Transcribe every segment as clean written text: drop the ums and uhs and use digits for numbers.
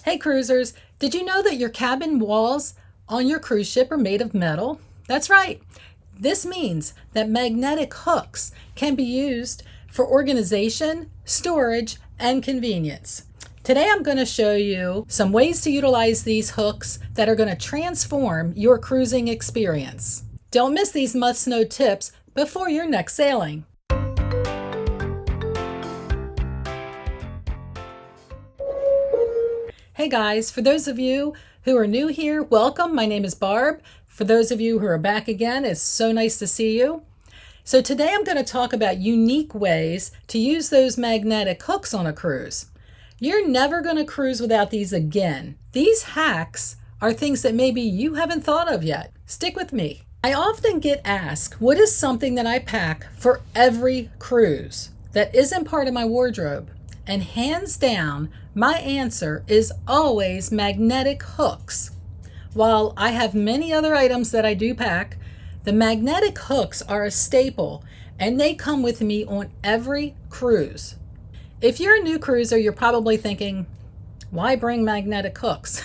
Hey cruisers, did you know that your cabin walls on your cruise ship are made of metal? That's right. This means that magnetic hooks can be used for organization, storage, and convenience. Today I'm going to show you some ways to utilize these hooks that are going to transform your cruising experience. Don't miss these must-know tips before your next sailing. Hey guys, for those of you who are new here, welcome. My name is Barb. For those of you who are back again, it's so nice to see you. So today I'm going to talk about unique ways to use those magnetic hooks on a cruise. You're never going to cruise without these again. These hacks are things that maybe you haven't thought of yet. Stick with me. I often get asked, what is something that I pack for every cruise that isn't part of my wardrobe? And hands down, my answer is always magnetic hooks. While I have many other items that I do pack, the magnetic hooks are a staple and they come with me on every cruise. If you're a new cruiser, you're probably thinking, why bring magnetic hooks?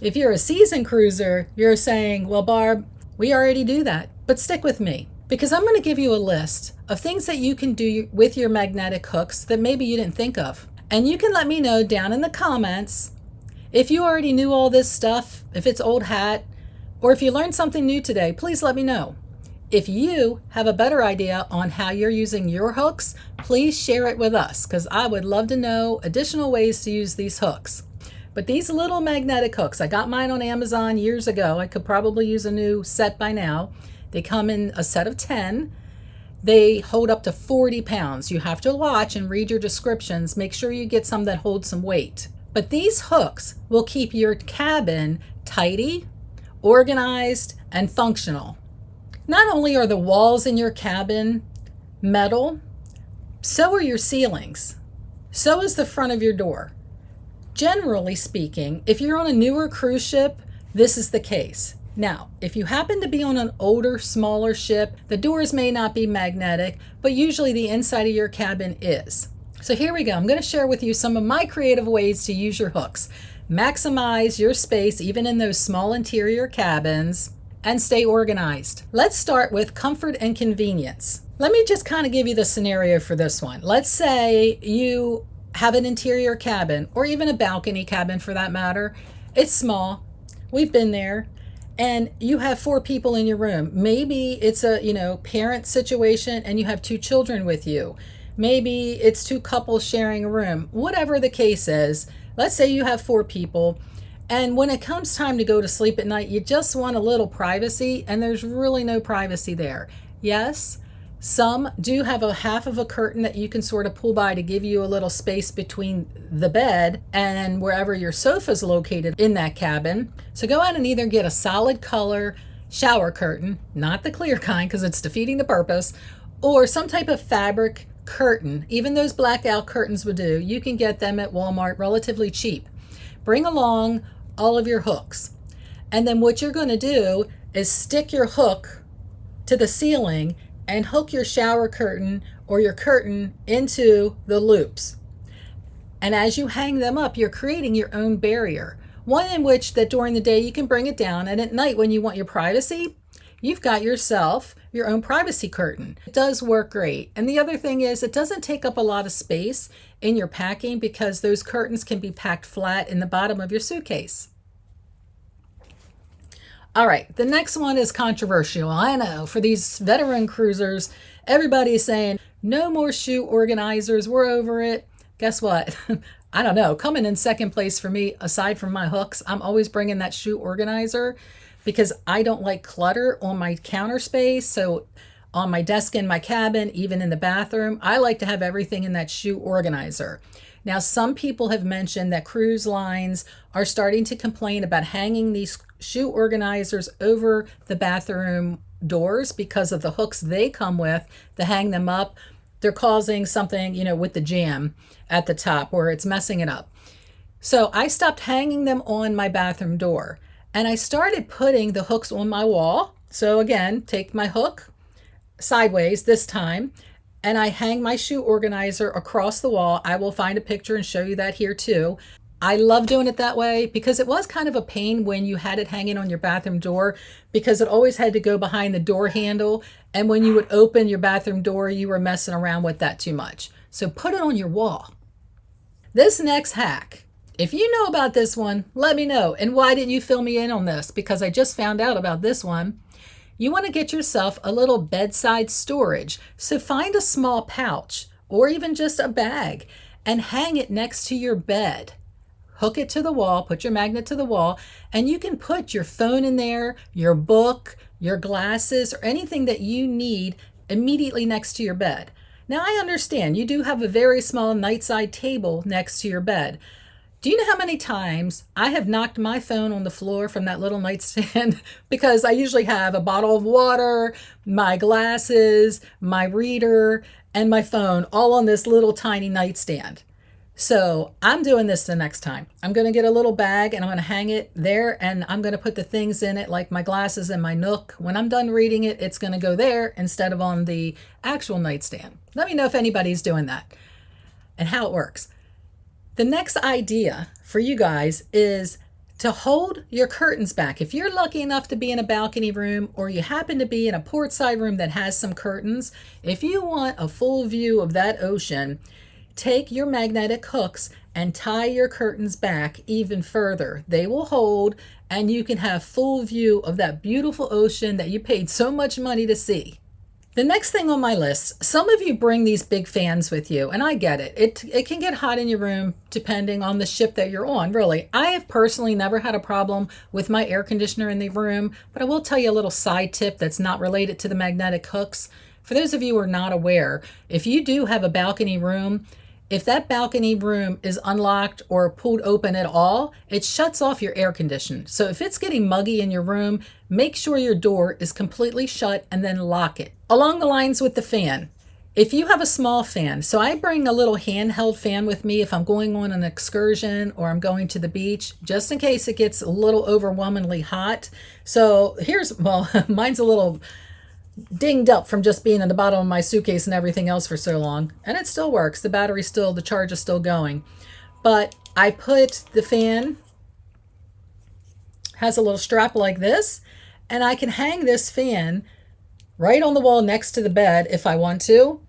If you're a seasoned cruiser, you're saying, well, Barb, we already do that, but stick with me. Because I'm going to give you a list of things that you can do with your magnetic hooks that maybe you didn't think of. And you can let me know down in the comments if you already knew all this stuff, if it's old hat, or if you learned something new today, please let me know. If you have a better idea on how you're using your hooks, please share it with us because I would love to know additional ways to use these hooks. But these little magnetic hooks, I got mine on Amazon years ago. I could probably use a new set by now. They come in a set of 10. They hold up to 40 pounds. You have to watch and read your descriptions. Make sure you get some that hold some weight. But these hooks will keep your cabin tidy, organized, and functional. Not only are the walls in your cabin metal, so are your ceilings. So is the front of your door. Generally speaking, if you're on a newer cruise ship, this is the case. Now, if you happen to be on an older, smaller ship, the doors may not be magnetic, but usually the inside of your cabin is. So here we go. I'm going to share with you some of my creative ways to use your hooks. Maximize your space, even in those small interior cabins, and stay organized. Let's start with comfort and convenience. Let me just kind of give you the scenario for this one. Let's say you have an interior cabin, or even a balcony cabin for that matter. It's small. We've been there. And you have 4 people in your room. Maybe it's a, parent situation and you have 2 children with you. Maybe it's 2 couples sharing a room. Whatever the case is, let's say you have 4 people. And when it comes time to go to sleep at night, you just want a little privacy and there's really no privacy there. Yes, some do have a half of a curtain that you can sort of pull by to give you a little space between the bed and wherever your sofa is located in that cabin. So go out and either get a solid color shower curtain, not the clear kind because it's defeating the purpose, or some type of fabric curtain. Even those blackout curtains would do. You can get them at Walmart relatively cheap. Bring along all of your hooks. And then what you're going to do is stick your hook to the ceiling and hook your shower curtain or your curtain into the loops. And as you hang them up, you're creating your own barrier. One in which that during the day you can bring it down, and at night when you want your privacy, you've got yourself your own privacy curtain. It does work great. And the other thing is it doesn't take up a lot of space in your packing because those curtains can be packed flat in the bottom of your suitcase. All right, the next one is controversial. I know for these veteran cruisers, everybody's saying no more shoe organizers. We're over it. Guess what? I don't know. Coming in second place for me, aside from my hooks, I'm always bringing that shoe organizer because I don't like clutter on my counter space. So on my desk in my cabin, even in the bathroom, I like to have everything in that shoe organizer. Now, some people have mentioned that cruise lines are starting to complain about hanging these shoe organizers over the bathroom doors because of the hooks they come with to hang them up. They're causing something, with the jam at the top where it's messing it up. So I stopped hanging them on my bathroom door and I started putting the hooks on my wall. So again, take my hook sideways this time and I hang my shoe organizer across the wall. I will find a picture and show you that here too. I love doing it that way because it was kind of a pain when you had it hanging on your bathroom door because it always had to go behind the door handle. And when you would open your bathroom door, you were messing around with that too much. So put it on your wall. This next hack, if you know about this one, let me know. And why didn't you fill me in on this? Because I just found out about this one. You want to get yourself a little bedside storage. So find a small pouch or even just a bag and hang it next to your bed. Hook it to the wall, put your magnet to the wall, and you can put your phone in there, your book, your glasses, or anything that you need immediately next to your bed. Now, I understand you do have a very small nightside table next to your bed. Do you know how many times I have knocked my phone on the floor from that little nightstand? Because I usually have a bottle of water, my glasses, my reader, and my phone all on this little tiny nightstand. So I'm doing this the next time. I'm going to get a little bag and I'm going to hang it there and I'm going to put the things in it like my glasses and my Nook. When I'm done reading it, it's going to go there instead of on the actual nightstand. Let me know if anybody's doing that and how it works. The next idea for you guys is to hold your curtains back. If you're lucky enough to be in a balcony room or you happen to be in a portside room that has some curtains, if you want a full view of that ocean, take your magnetic hooks and tie your curtains back even further. They will hold and you can have full view of that beautiful ocean that you paid so much money to see. The next thing on my list, some of you bring these big fans with you, and I get it. It can get hot in your room depending on the ship that you're on, really. I have personally never had a problem with my air conditioner in the room, but I will tell you a little side tip that's not related to the magnetic hooks. For those of you who are not aware, if you do have a balcony room, if that balcony room is unlocked or pulled open at all, it shuts off your air conditioner. So if it's getting muggy in your room, make sure your door is completely shut and then lock it. Along the lines with the fan, if you have a small fan, so I bring a little handheld fan with me if I'm going on an excursion or I'm going to the beach, just in case it gets a little overwhelmingly hot. So mine's a little dinged up from just being in the bottom of my suitcase and everything else for so long, and it still works. The charge is still going. But I put the fan, has a little strap like this, and I can hang this fan right on the wall next to the bed if I want to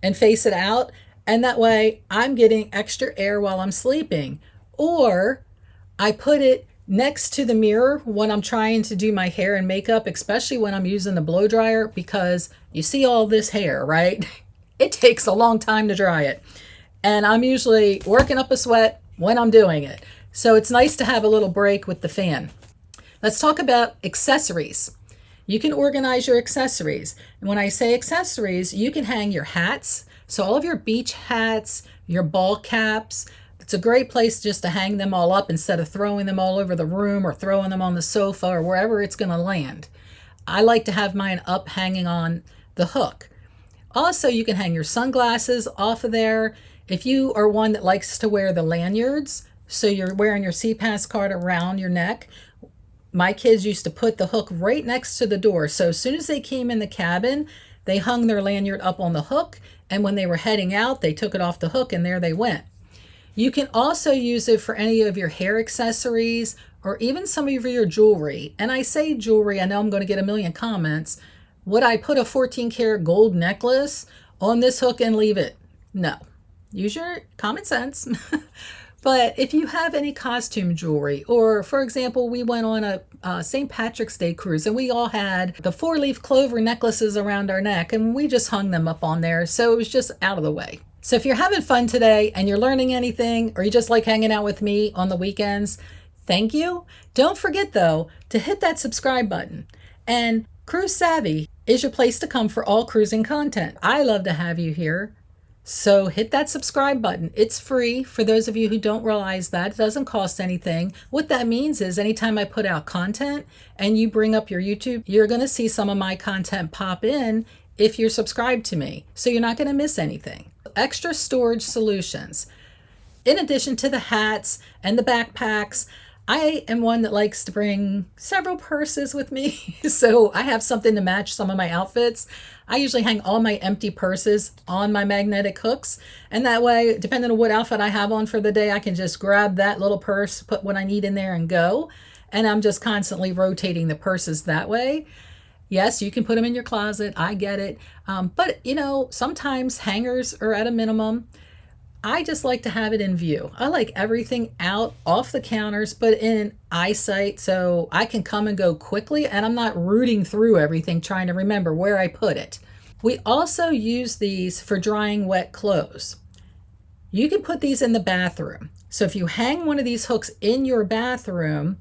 and face it out, and that way I'm getting extra air while I'm sleeping. Or I put it next to the mirror when I'm trying to do my hair and makeup, especially when I'm using the blow dryer, because you see all this hair, right? It takes a long time to dry it. And I'm usually working up a sweat when I'm doing it. So it's nice to have a little break with the fan. Let's talk about accessories. You can organize your accessories. And when I say accessories, you can hang your hats. So all of your beach hats, your ball caps. It's a great place just to hang them all up instead of throwing them all over the room or throwing them on the sofa or wherever it's going to land. I like to have mine up hanging on the hook. Also, you can hang your sunglasses off of there. If you are one that likes to wear the lanyards, so you're wearing your CPAS card around your neck, my kids used to put the hook right next to the door. So as soon as they came in the cabin, they hung their lanyard up on the hook. And when they were heading out, they took it off the hook and there they went. You can also use it for any of your hair accessories or even some of your jewelry. And I say jewelry, I know I'm going to get a million comments. Would I put a 14 karat gold necklace on this hook and leave it? No. Use your common sense. But if you have any costume jewelry, or for example, we went on a St. Patrick's Day cruise and we all had the 4-leaf clover necklaces around our neck and we just hung them up on there. So it was just out of the way. So if you're having fun today and you're learning anything, or you just like hanging out with me on the weekends, thank you. Don't forget though to hit that subscribe button. And Cruise Savvy is your place to come for all cruising content. I love to have you here. So hit that subscribe button. It's free. For those of you who don't realize that, it doesn't cost anything. What that means is anytime I put out content and you bring up your YouTube, you're going to see some of my content pop in if you're subscribed to me. So you're not going to miss anything. Extra storage solutions. In addition to the hats and the backpacks, I am one that likes to bring several purses with me. So I have something to match some of my outfits. I usually hang all my empty purses on my magnetic hooks. And that way, depending on what outfit I have on for the day, I can just grab that little purse, put what I need in there and go. And I'm just constantly rotating the purses that way. Yes, you can put them in your closet. I get it. But, sometimes hangers are at a minimum. I just like to have it in view. I like everything out off the counters, but in eyesight so I can come and go quickly and I'm not rooting through everything trying to remember where I put it. We also use these for drying wet clothes. You can put these in the bathroom. So if you hang one of these hooks in your bathroom,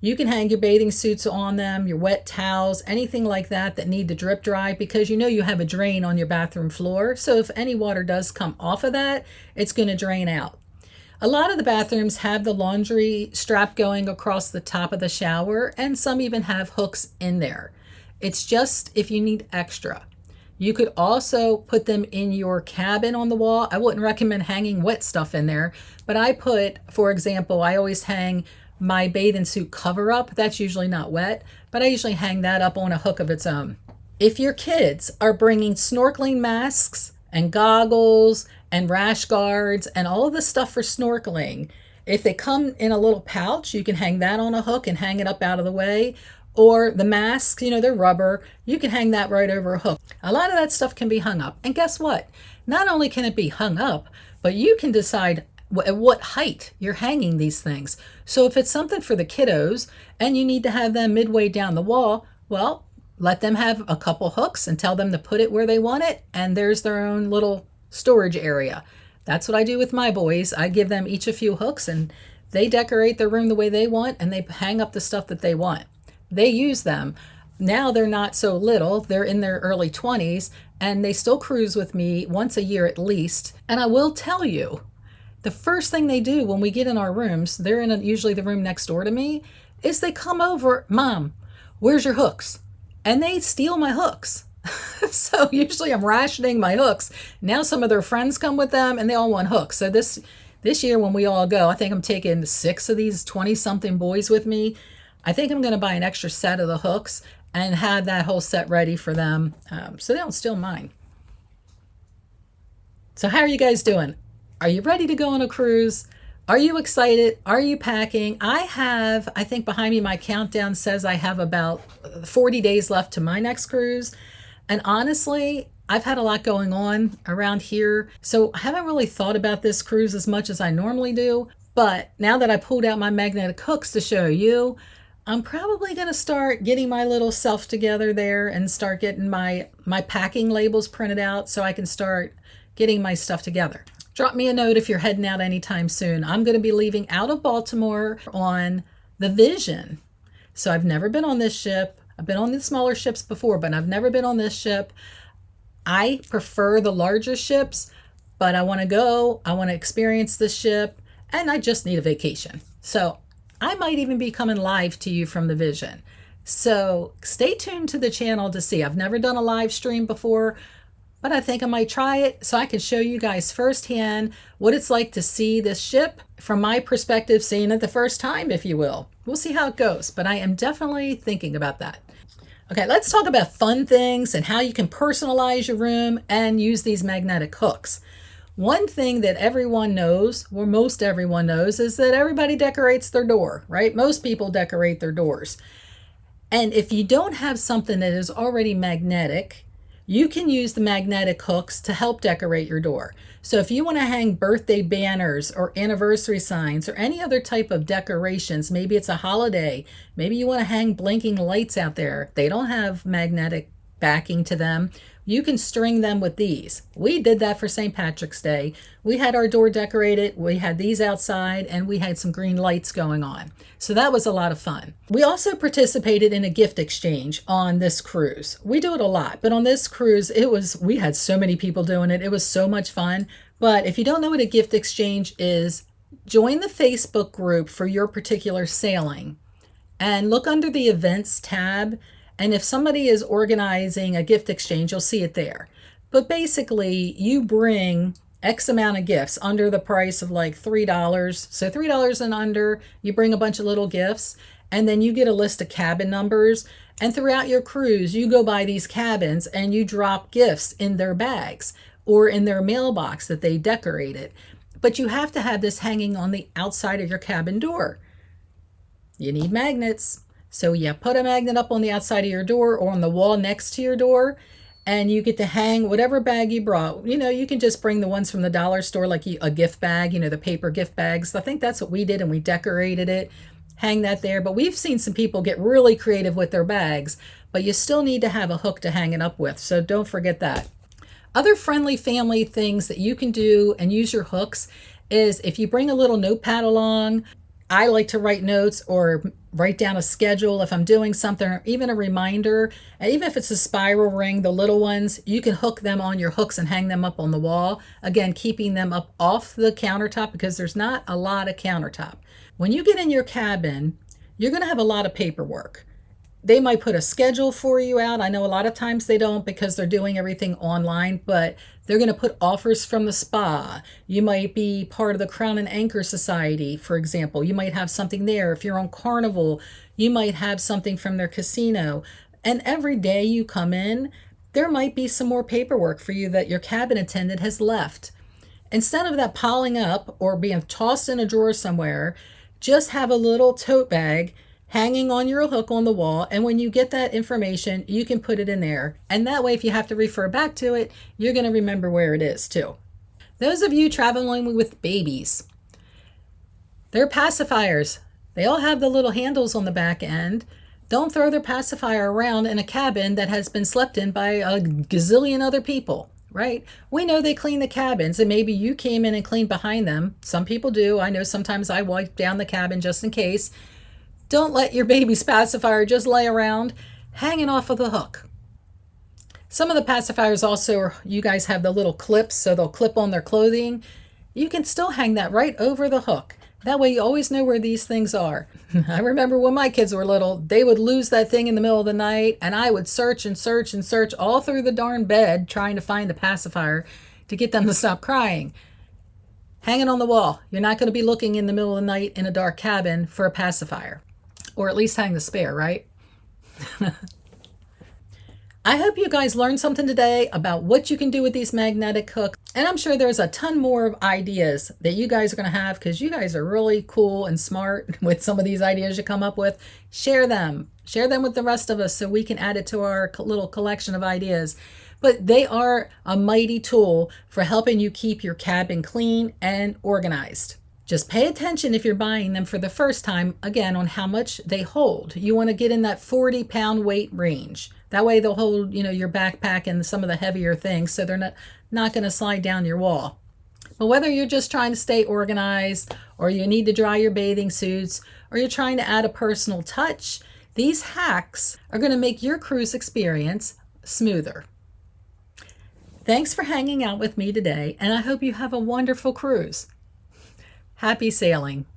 you can hang your bathing suits on them, your wet towels, anything like that that need to drip dry, because you have a drain on your bathroom floor. So if any water does come off of that, it's going to drain out. A lot of the bathrooms have the laundry strap going across the top of the shower, and some even have hooks in there. It's just if you need extra. You could also put them in your cabin on the wall. I wouldn't recommend hanging wet stuff in there, but for example, I always hang my bathing suit cover up. That's usually not wet, but I usually hang that up on a hook of its own. If your kids are bringing snorkeling masks and goggles and rash guards and all of the stuff for snorkeling, if they come in a little pouch, you can hang that on a hook and hang it up out of the way. Or the masks, they're rubber. You can hang that right over a hook. A lot of that stuff can be hung up. And guess what? Not only can it be hung up, but you can decide at what height you're hanging these things. So if it's something for the kiddos and you need to have them midway down the wall, well, let them have a couple hooks and tell them to put it where they want it, and there's their own little storage area. That's what I do with my boys. I give them each a few hooks and they decorate their room the way they want, and they hang up the stuff that they want. They use them. Now they're not so little. They're in their early 20s and they still cruise with me once a year at least. And I will tell you, the first thing they do when we get in our rooms, they're in usually the room next door to me, is they come over, Mom, where's your hooks? And they steal my hooks. So usually I'm rationing my hooks. Now some of their friends come with them and they all want hooks. So this year when we all go, I think I'm taking 6 of these 20-something boys with me. I think I'm going to buy an extra set of the hooks and have that whole set ready for them so they don't steal mine. So how are you guys doing? Are you ready to go on a cruise? Are you excited? Are you packing? I think behind me, my countdown says I have about 40 days left to my next cruise. And honestly, I've had a lot going on around here. So I haven't really thought about this cruise as much as I normally do. But now that I pulled out my magnetic hooks to show you, I'm probably going to start getting my little self together there and start getting my packing labels printed out so I can start getting my stuff together. Drop me a note if you're heading out anytime soon. I'm going to be leaving out of Baltimore on the Vision. So I've never been on this ship. I've been on the smaller ships before, but I've never been on this ship. I prefer the larger ships, but I want to go. I want to experience this ship, and I just need a vacation. So I might even be coming live to you from the Vision. So stay tuned to the channel to see. I've never done a live stream before, but I think I might try it so I can show you guys firsthand what it's like to see this ship from my perspective, seeing it the first time, if you will. We'll see how it goes, but I am definitely thinking about that. Okay, let's talk about fun things and how you can personalize your room and use these magnetic hooks. One thing that everyone knows, or most everyone knows, is that everybody decorates their door, right? Most people decorate their doors. And if you don't have something that is already magnetic, you can use the magnetic hooks to help decorate your door. So if you want to hang birthday banners or anniversary signs or any other type of decorations, maybe it's a holiday, maybe you want to hang blinking lights out there. They don't have magnetic backing to them. You can string them with these. We did that for St. Patrick's Day. We had our door decorated. We had these outside and we had some green lights going on. So that was a lot of fun. We also participated in a gift exchange on this cruise. We do it a lot, but on this cruise, we had so many people doing it. It was so much fun. But if you don't know what a gift exchange is, join the Facebook group for your particular sailing and look under the events tab. And if somebody is organizing a gift exchange, you'll see it there. But basically, you bring X amount of gifts under the price of like $3. So $3 and under, you bring a bunch of little gifts, and then you get a list of cabin numbers. And throughout your cruise, you go by these cabins and you drop gifts in their bags or in their mailbox that they decorated. But you have to have this hanging on the outside of your cabin door. You need magnets. So you put a magnet up on the outside of your door or on the wall next to your door, and you get to hang whatever bag you brought. You know, you can just bring the ones from the dollar store, like a gift bag, you know, the paper gift bags. I think that's what we did, and we decorated it. Hang that there. But we've seen some people get really creative with their bags, but you still need to have a hook to hang it up with. So don't forget that. Other friendly family things that you can do and use your hooks is if you bring a little notepad along. I like to write notes or write down a schedule if I'm doing something, or even a reminder. And even if it's a spiral ring, the little ones, you can hook them on your hooks and hang them up on the wall. Again, keeping them up off the countertop because there's not a lot of countertop. When you get in your cabin, you're going to have a lot of paperwork. They might put a schedule for you out. I know a lot of times they don't because they're doing everything online, but they're going to put offers from the spa. You might be part of the Crown and Anchor Society, for example. You might have something there. If you're on Carnival, you might have something from their casino. And every day you come in, there might be some more paperwork for you that your cabin attendant has left. Instead of that piling up or being tossed in a drawer somewhere, just have a little tote bag hanging on your hook on the wall, and when you get that information, you can put it in there. And that way, if you have to refer back to it, you're going to remember where it is too. Those of you traveling with babies, they're pacifiers. They all have the little handles on the back end. Don't throw their pacifier around in a cabin that has been slept in by a gazillion other people, right? We know they clean the cabins, and maybe you came in and cleaned behind them. Some people do. I know sometimes I wipe down the cabin just in case. Don't let your baby's pacifier just lay around hanging off of the hook. Some of the pacifiers also, you guys have the little clips, so they'll clip on their clothing. You can still hang that right over the hook. That way you always know where these things are. I remember when my kids were little, they would lose that thing in the middle of the night, and I would search and search and search all through the darn bed trying to find the pacifier to get them to stop crying. Hang it on the wall. You're not going to be looking in the middle of the night in a dark cabin for a pacifier. Or at least hang the spare, right? I hope you guys learned something today about what you can do with these magnetic hooks. And I'm sure there's a ton more ideas that you guys are going to have because you guys are really cool and smart with some of these ideas you come up with. Share them. Share them with the rest of us so we can add it to our little collection of ideas. But they are a mighty tool for helping you keep your cabin clean and organized. Just pay attention if you're buying them for the first time, again, on how much they hold. You want to get in that 40-pound weight range. That way they'll hold, your backpack and some of the heavier things, so they're not going to slide down your wall. But whether you're just trying to stay organized, or you need to dry your bathing suits, or you're trying to add a personal touch, these hacks are going to make your cruise experience smoother. Thanks for hanging out with me today, and I hope you have a wonderful cruise. Happy sailing.